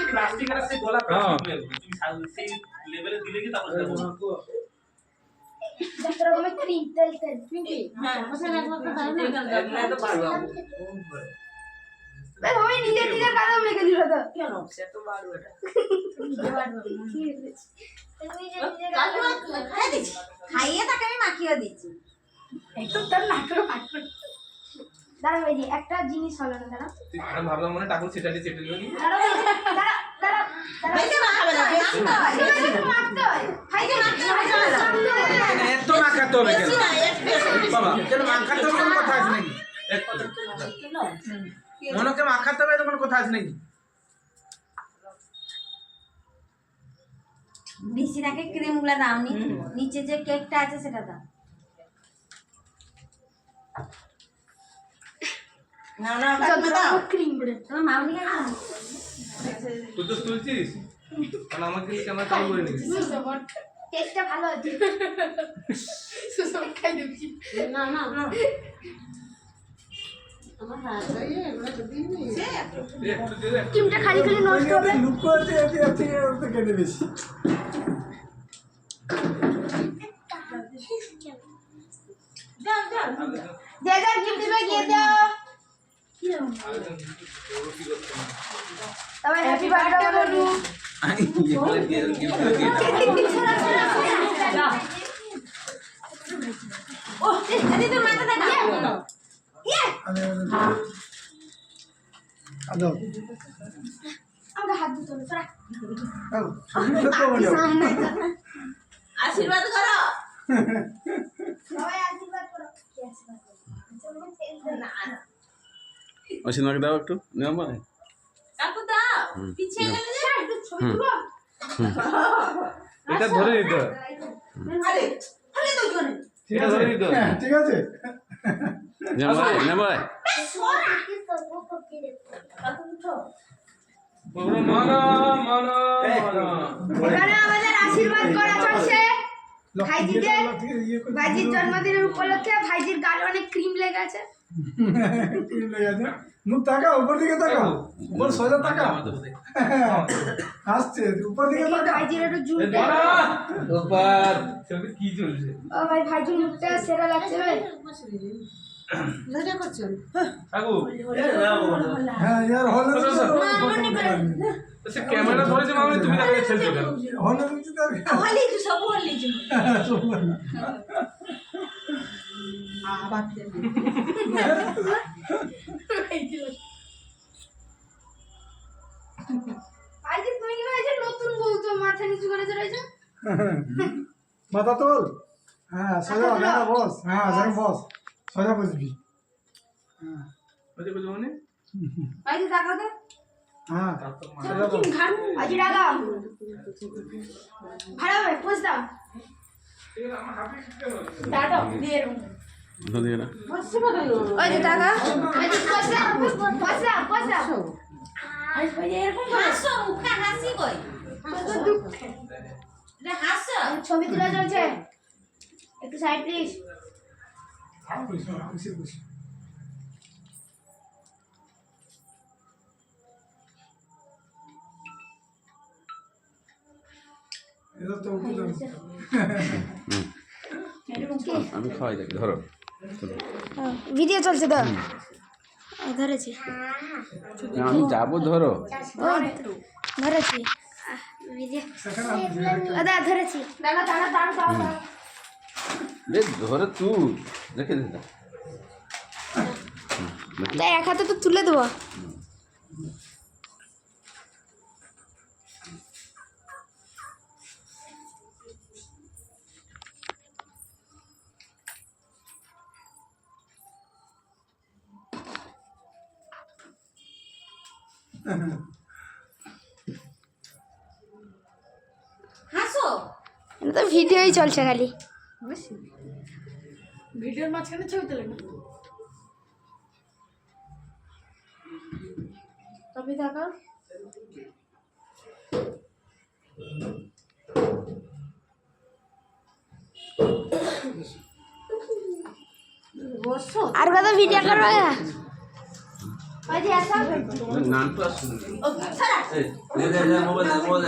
প্লাস্টিকের আছে গলা প্লাস্টিক তুমি সেই লেভেলে দিলে কি তারপর দেখো রকমের ক্রিম তেল কি হ্যাঁ মশলা একবার তো দাও না তো পারবো ভাই ওই নিজে নিজে কাদম লেগে দিল তো কেন সে তো বাড়ু এটা খাইয়ে তাকে আমি মাখিয়ে দিচ্ছি একটু তার নাকের পাট্ট দাঁড়া ভাই একটা জিনিস হলো না দাঁড়া আমি ভাবলাম মনে টাকুর সেটাটি সেটা দিও নি দাঁড়া দাঁড়া ভাইকে মাখাবে না বেশি না মারতে হয় ভাইকে মাখাবে না এত মাখাতে হবে বেশি কেন না একটু বাবা কেন মাখাতে হবে কোনো কথা আছে নাকি মনকে মাখাতে হবে কোনো কথা আছে নাকি বেশি নাকি ক্রিম গুলা দাও নি নিচে যে কেকটা আছে সেটা দাও না না দাও ক্রিম বলে তোমার মামনি খাই তুই তো তুলছিস কারণ আমাকে ক্যামেরা চালু করে নিবি টেস্টটা ভালো আছে সুসম খাই দিবি না না আমার হাত দিয়ে এগুলো তো দিন নি একটু দিয়ে দে। ক্রিমটা খালি খালি নষ্ট হবে লুক করতে এত কেটে বেশি যাও যাও যে যা ক্রিম দিবে গিয়ে দাও তবে হ্যাপি বার্থডে বলু এগুলো দিয়ে ও এদি তোর মাথা দেখা আদো আমরা হাত দিতে হবে তোরা আশীর্বাদ করো সবাই আশীর্বাদ করো কি আশীর্বাদ করো না না অসীমাকে দাও একটু নিয়ম মানে কাকু দাও পিছিয়ে গেলে যে একটু ছবি তুলো এটা ধরে নিতে হবে। আরে আরে তো জনে এটা ধরে নিতে হবে। ঠিক আছে নিয়ম ভাই কাকু উঠো বলো মানা মানা মানা এখানে আমাদের আশীর্বাদ করা চলছে ভাইজিদের ভাইজির জন্মদিনের উপলক্ষে ভাইজির গালে অনেক ক্রিম লেগে আছে মুখ তাকাও উপর দিকে তাকাও উপর সোজা তাকাও হাসছে উপর দিকে দেখি তাকাও ভাইজির একটু জুম মানা ওপার সেটা কি চলছে ও ভাই ভাইজির মুখটা সেরা লাগছে ভাই মজা করছেন কাকু হ্যাঁ यार হলো সে ক্যামেরা ধরেছে মানে তুমি তাকে ছেড়ে দাও হলো কিছু তার হলি তো সব হলি তো ভাইজি তুমি কি ভাইজি নতুন বউ তো মাথা নিচু করে রয়েছে মাথা তোল হ্যাঁ সোজা হ্যাঁ বস হ্যাঁ যাই বস সোজা বসবি হ্যাঁ বুঝে বুঝে মানে ভাইজি তাকাও তো হ্যাঁ সোজা বস ভাইজি ডাকাও ভালো ভাই পোজ দাও দাঁড়াও দিয়ে ধরে না ওই যে টাকা ভাইজি পোজ দাও পোজ দাও পোজ দাও আরে ভাইজি এরকম হাসো মুখটা হাসি কই রে হাসো ছবি তোলা চলছে একটু সাইড প্লিজ খুশি খুশি এটা তো উঠে যাচ্ছে আমি খাওয়াই দেখি ধরো ভিডিও চলছে তো ধরেছি আমি যাবো ধরো ধরেছি ভিডিও দাদা ধরেছি দাদা দাদা দাদা রে ধরে তুই দেখে দে এক হাতে তো তুলে দেবো হাসো এটা তো ভিডিওই চলছে খালি ভিডিওর মাঝখানে ছবি তোলে না তবে দেখা বসো আর কত ভিডিও করবে ভাইজি আসো নাম তো আসুন ও, ছাড়া। মোবাইল